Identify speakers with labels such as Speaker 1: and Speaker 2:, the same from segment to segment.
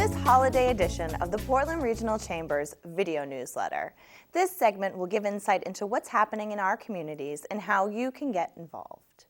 Speaker 1: this holiday edition of the Portland Regional Chamber's video newsletter. This segment will give insight into what's happening in our communities and how you can get involved.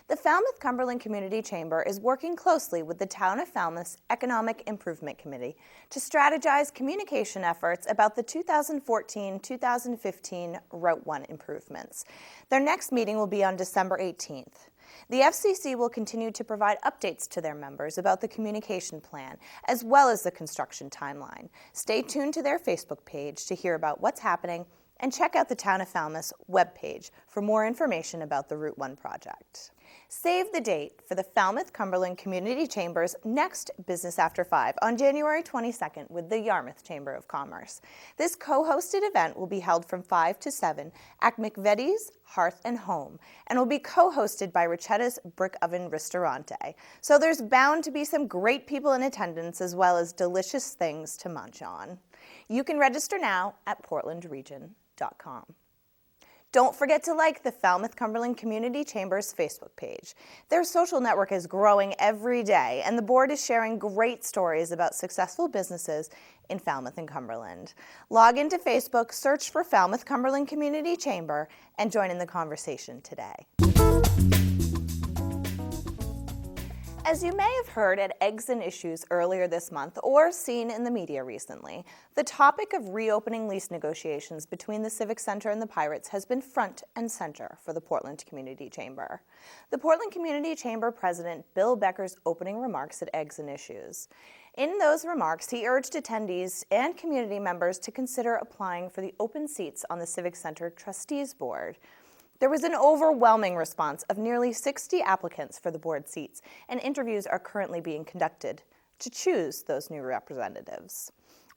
Speaker 1: The Falmouth Cumberland Community Chamber is working closely with the Town of Falmouth's Economic Improvement Committee to strategize communication efforts about the 2014-2015 Route 1 improvements. Their next meeting will be on December 18th. The FCC will continue to provide updates to their members about the communication plan, as well as the construction timeline. Stay tuned to their Facebook page to hear about what's happening, and check out the Town of Falmouth's webpage for more information about the Route 1 project. Save the date for the Falmouth Cumberland Community Chamber's next Business After 5 on January 22nd with the Yarmouth Chamber of Commerce. This co-hosted event will be held from 5 to 7 at McVetti's Hearth and Home and will be co-hosted by Richetta's Brick Oven Ristorante. So there's bound to be some great people in attendance as well as delicious things to munch on. You can register now at portlandregion.com. Don't forget to like the Falmouth Cumberland Community Chamber's Facebook page. Their social network is growing every day, and the board is sharing great stories about successful businesses in Falmouth and Cumberland. Log into Facebook, search for Falmouth Cumberland Community Chamber, and join in the conversation today. As you may have heard at Eggs and Issues earlier this month or seen in the media recently, the topic of reopening lease negotiations between the Civic Center and the Pirates has been front and center for the Portland Community Chamber. The Portland Community Chamber President Bill Becker's opening remarks at Eggs and Issues. In those remarks, he urged attendees and community members to consider applying for the open seats on the Civic Center Trustees Board. There was an overwhelming response of nearly 60 applicants for the board seats, and interviews are currently being conducted to choose those new representatives.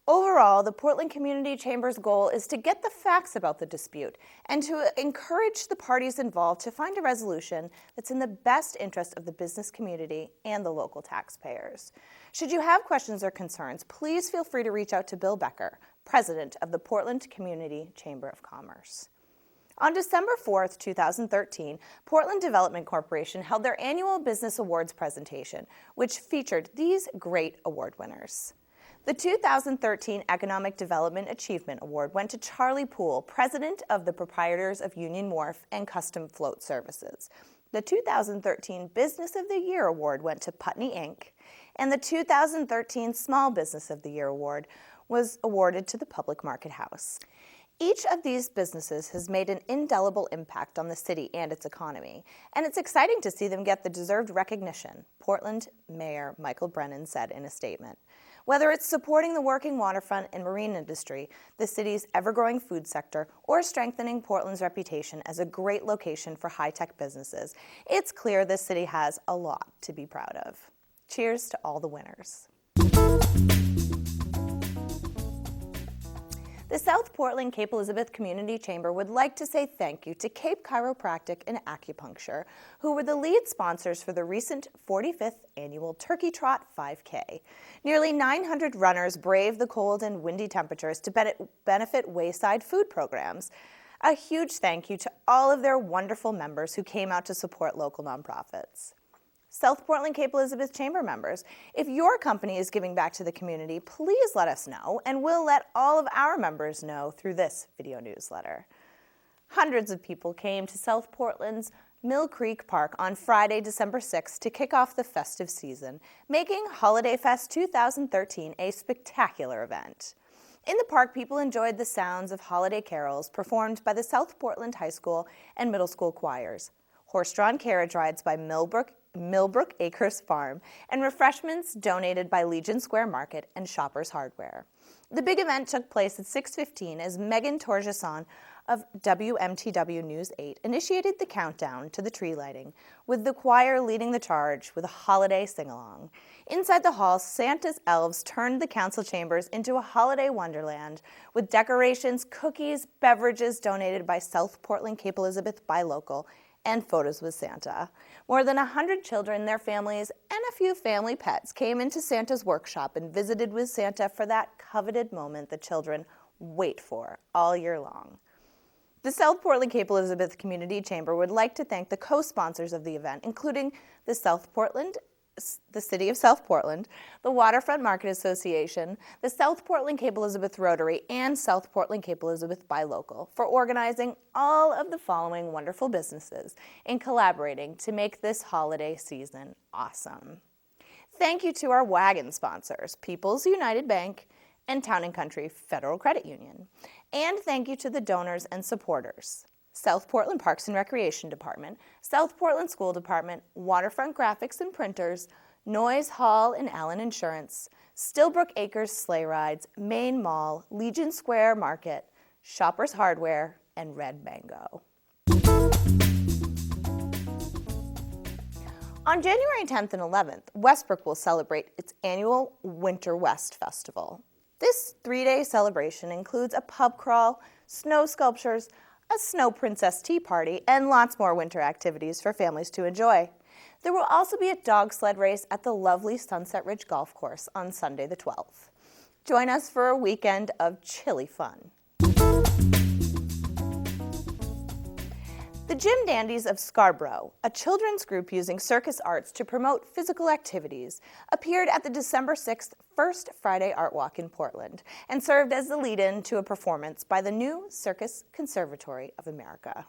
Speaker 1: Overall, the Portland Community Chamber's goal is to get the facts about the dispute and to encourage the parties involved to find a resolution that's in the best interest of the business community and the local taxpayers. Should you have questions or concerns, please feel free to reach out to Bill Becker, President of the Portland Community Chamber of Commerce. On December 4th, 2013, Portland Development Corporation held their annual Business Awards presentation, which featured these great award winners. The 2013 Economic Development Achievement Award went to Charlie Poole, President of the Proprietors of Union Wharf and Custom Float Services. The 2013 Business of the Year Award went to Putney Inc., and the 2013 Small Business of the Year Award was awarded to the Public Market House. Each of these businesses has made an indelible impact on the city and its economy, and it's exciting to see them get the deserved recognition, Portland Mayor Michael Brennan said in a statement. Whether it's supporting the working waterfront and marine industry, the city's ever-growing food sector, or strengthening Portland's reputation as a great location for high-tech businesses, it's clear this city has a lot to be proud of. Cheers to all the winners. The South Portland Cape Elizabeth Community Chamber would like to say thank you to Cape Chiropractic and Acupuncture, who were the lead sponsors for the recent 45th annual Turkey Trot 5K. Nearly 900 runners braved the cold and windy temperatures to benefit wayside food programs. A huge thank you to all of their wonderful members who came out to support local nonprofits. South Portland Cape Elizabeth Chamber members, if your company is giving back to the community, please let us know, and we'll let all of our members know through this video newsletter. Hundreds of people came to South Portland's Mill Creek Park on Friday, December 6th to kick off the festive season, making Holiday Fest 2013 a spectacular event. In the park, people enjoyed the sounds of holiday carols performed by the South Portland High School and Middle School choirs, horse-drawn carriage rides by Millbrook Acres Farm, and refreshments donated by Legion Square Market and Shoppers Hardware. The big event took place at 6:15 as Megan Torgeson of WMTW News 8 initiated the countdown to the tree lighting, with the choir leading the charge with a holiday sing-along. Inside the hall, Santa's elves turned the council chambers into a holiday wonderland, with decorations, cookies, beverages donated by South Portland Cape Elizabeth Buy Local, and photos with Santa. More than 100 children, their families, and a few family pets came into Santa's workshop and visited with Santa for that coveted moment the children wait for all year long. The South Portland Cape Elizabeth Community Chamber would like to thank the co-sponsors of the event, including the City of South Portland, the Waterfront Market Association, the South Portland Cape Elizabeth Rotary, and South Portland Cape Elizabeth Buy Local for organizing all of the following wonderful businesses and collaborating to make this holiday season awesome. Thank you to our wagon sponsors, People's United Bank and Town & Country Federal Credit Union. And thank you to the donors and supporters. South Portland Parks and Recreation Department, South Portland School Department, Waterfront Graphics and Printers, Noyes Hall and Allen Insurance, Stillbrook Acres Sleigh Rides, Main Mall, Legion Square Market, Shoppers Hardware, and Red Mango. On January 10th and 11th, Westbrook will celebrate its annual Winter West Festival. This 3-day celebration includes a pub crawl, snow sculptures, a Snow Princess tea party, and lots more winter activities for families to enjoy. There will also be a dog sled race at the lovely Sunset Ridge Golf Course on Sunday the 12th. Join us for a weekend of chilly fun. The Jim Dandies of Scarborough, a children's group using circus arts to promote physical activities, appeared at the December 6th First Friday Art Walk in Portland and served as the lead-in to a performance by the new Circus Conservatory of America.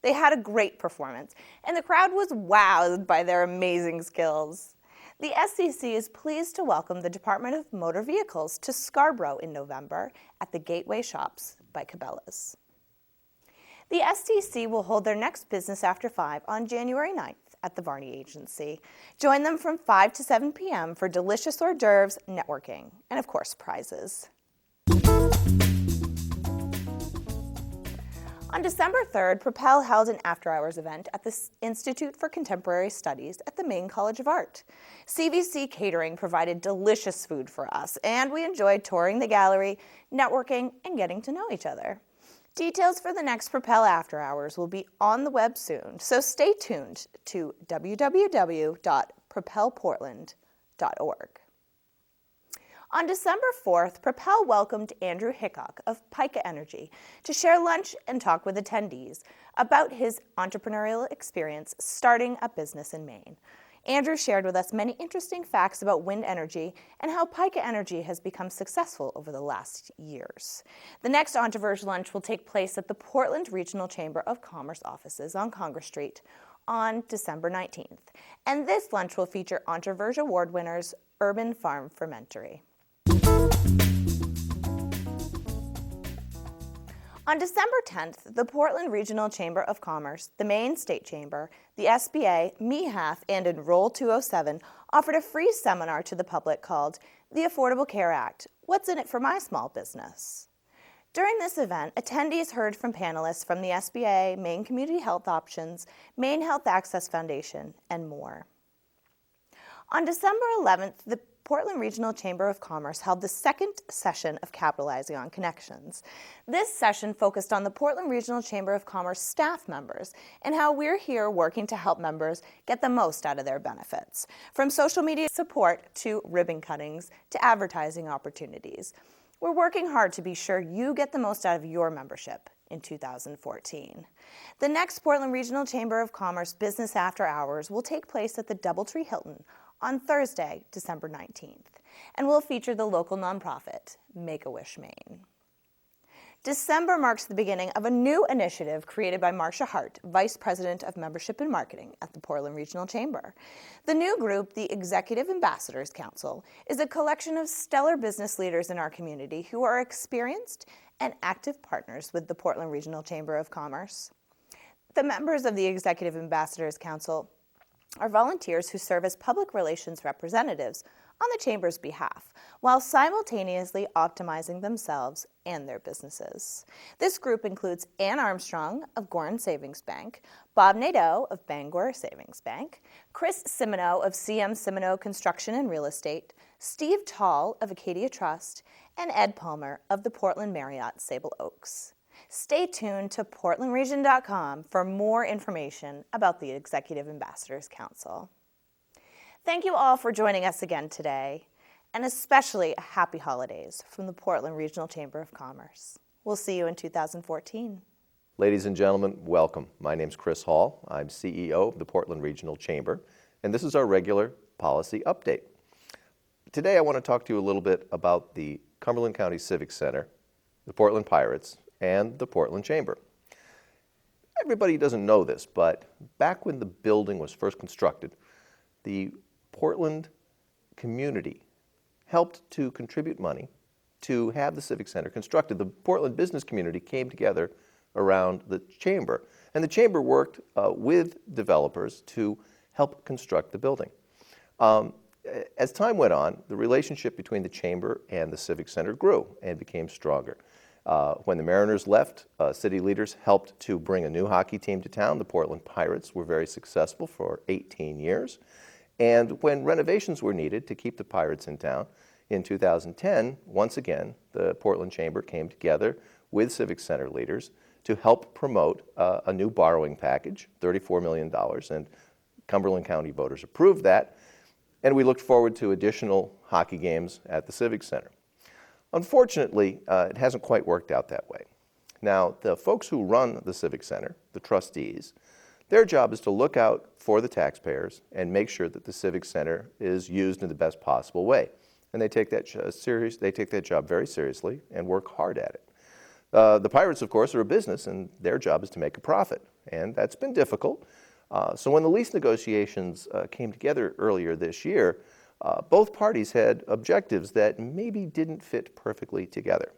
Speaker 1: They had a great performance, and the crowd was wowed by their amazing skills. The SCC is pleased to welcome the Department of Motor Vehicles to Scarborough in November at the Gateway Shops by Cabela's. The STC will hold their next Business After 5 on January 9th at the Varney Agency. Join them from 5 to 7 p.m. for delicious hors d'oeuvres, networking, and of course, prizes. On December 3rd, PROPEL held an after-hours event at the Institute for Contemporary Studies at the Maine College of Art. CVC Catering provided delicious food for us, and we enjoyed touring the gallery, networking, and getting to know each other. Details for the next PROPEL After Hours will be on the web soon, so stay tuned to www.propelportland.org. On December 4th, PROPEL welcomed Andrew Hickok of Pica Energy to share lunch and talk with attendees about his entrepreneurial experience starting a business in Maine. Andrew shared with us many interesting facts about wind energy and how Pica Energy has become successful over the last years. The next Entreverge lunch will take place at the Portland Regional Chamber of Commerce offices on Congress Street on December 19th. And this lunch will feature Entreverge Award winners Urban Farm Fermentory. On December 10th, the Portland Regional Chamber of Commerce, the Maine State Chamber, the SBA, MEHAF, and Enroll 207 offered a free seminar to the public called The Affordable Care Act, What's in it for my small business? During this event, attendees heard from panelists from the SBA, Maine Community Health Options, Maine Health Access Foundation, and more. On December 11th, the Portland Regional Chamber of Commerce held the second session of Capitalizing on Connections. This session focused on the Portland Regional Chamber of Commerce staff members and how we're here working to help members get the most out of their benefits, from social media support to ribbon cuttings to advertising opportunities. We're working hard to be sure you get the most out of your membership in 2014. The next Portland Regional Chamber of Commerce Business After Hours will take place at the Doubletree Hilton on Thursday, December 19th, and will feature the local nonprofit, Make-A-Wish Maine. December marks the beginning of a new initiative created by Marcia Hart, Vice President of Membership and Marketing at the Portland Regional Chamber. The new group, the Executive Ambassadors Council, is a collection of stellar business leaders in our community who are experienced and active partners with the Portland Regional Chamber of Commerce. The members of the Executive Ambassadors Council are volunteers who serve as public relations representatives on the Chamber's behalf, while simultaneously optimizing themselves and their businesses. This group includes Ann Armstrong of Gorham Savings Bank, Bob Nadeau of Bangor Savings Bank, Chris Simoneau of CM Simoneau Construction and Real Estate, Steve Tall of Acadia Trust, and Ed Palmer of the Portland Marriott Sable Oaks. Stay tuned to portlandregion.com for more information about the Executive Ambassadors Council. Thank you all for joining us again today, and especially a happy holidays from the Portland Regional Chamber of Commerce. We'll see you in 2014.
Speaker 2: Ladies and gentlemen, welcome. My name's Chris Hall. I'm CEO of the Portland Regional Chamber, and this is our regular policy update. Today I want to talk to you a little bit about the Cumberland County Civic Center, the Portland Pirates, and the Portland Chamber. Everybody doesn't know this, but back when the building was first constructed, the Portland community helped to contribute money to have the Civic Center constructed. The Portland business community came together around the Chamber, and the Chamber worked with developers to help construct the building. As time went on, the relationship between the Chamber and the Civic Center grew and became stronger. When the Mariners left, city leaders helped to bring a new hockey team to town. The Portland Pirates were very successful for 18 years. And when renovations were needed to keep the Pirates in town, in 2010, once again, the Portland Chamber came together with Civic Center leaders to help promote a new borrowing package, $34 million, and Cumberland County voters approved that, and we looked forward to additional hockey games at the Civic Center. Unfortunately, it hasn't quite worked out that way. Now, the folks who run the Civic Center, the trustees, their job is to look out for the taxpayers and make sure that the Civic Center is used in the best possible way. And they take that job very seriously and work hard at it. The Pirates, of course, are a business, and their job is to make a profit, and that's been difficult. So when the lease negotiations came together earlier this year, both parties had objectives that maybe didn't fit perfectly together.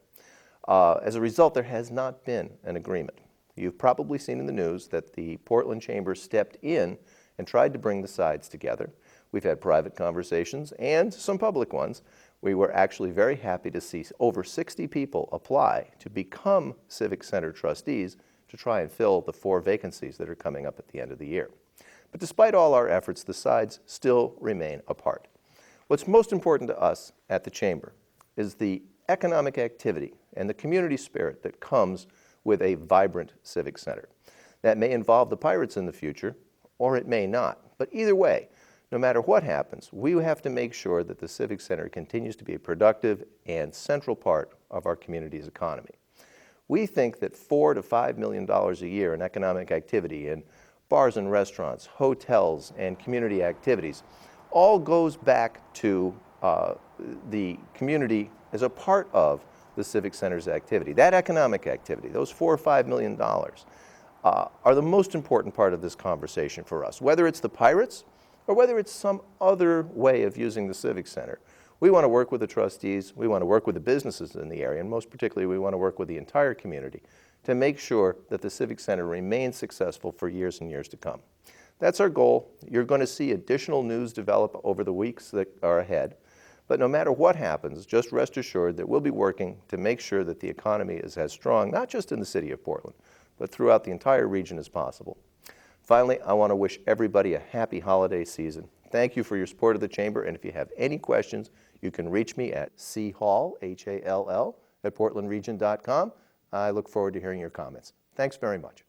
Speaker 2: As a result, there has not been an agreement. You've probably seen in the news that the Portland Chamber stepped in and tried to bring the sides together. We've had private conversations and some public ones. We were actually very happy to see over 60 people apply to become Civic Center trustees to try and fill the 4 vacancies that are coming up at the end of the year. But despite all our efforts, the sides still remain apart. What's most important to us at the Chamber is the economic activity and the community spirit that comes with a vibrant Civic Center. That may involve the Pirates in the future, or it may not. But either way, no matter what happens, we have to make sure that the Civic Center continues to be a productive and central part of our community's economy. We think that $4 to $5 million a year in economic activity in bars and restaurants, hotels, and community activities all goes back to the community as a part of the Civic Center's activity. That economic activity, those $4 or $5 million, are the most important part of this conversation for us. Whether it's the Pirates or whether it's some other way of using the Civic Center, we want to work with the trustees, we want to work with the businesses in the area, and most particularly we want to work with the entire community to make sure that the Civic Center remains successful for years and years to come. That's our goal. You're going to see additional news develop over the weeks that are ahead. But no matter what happens, just rest assured that we'll be working to make sure that the economy is as strong, not just in the city of Portland, but throughout the entire region as possible. Finally, I want to wish everybody a happy holiday season. Thank you for your support of the Chamber, and if you have any questions, you can reach me at chall, H-A-L-L, @portlandregion.com. I look forward to hearing your comments. Thanks very much.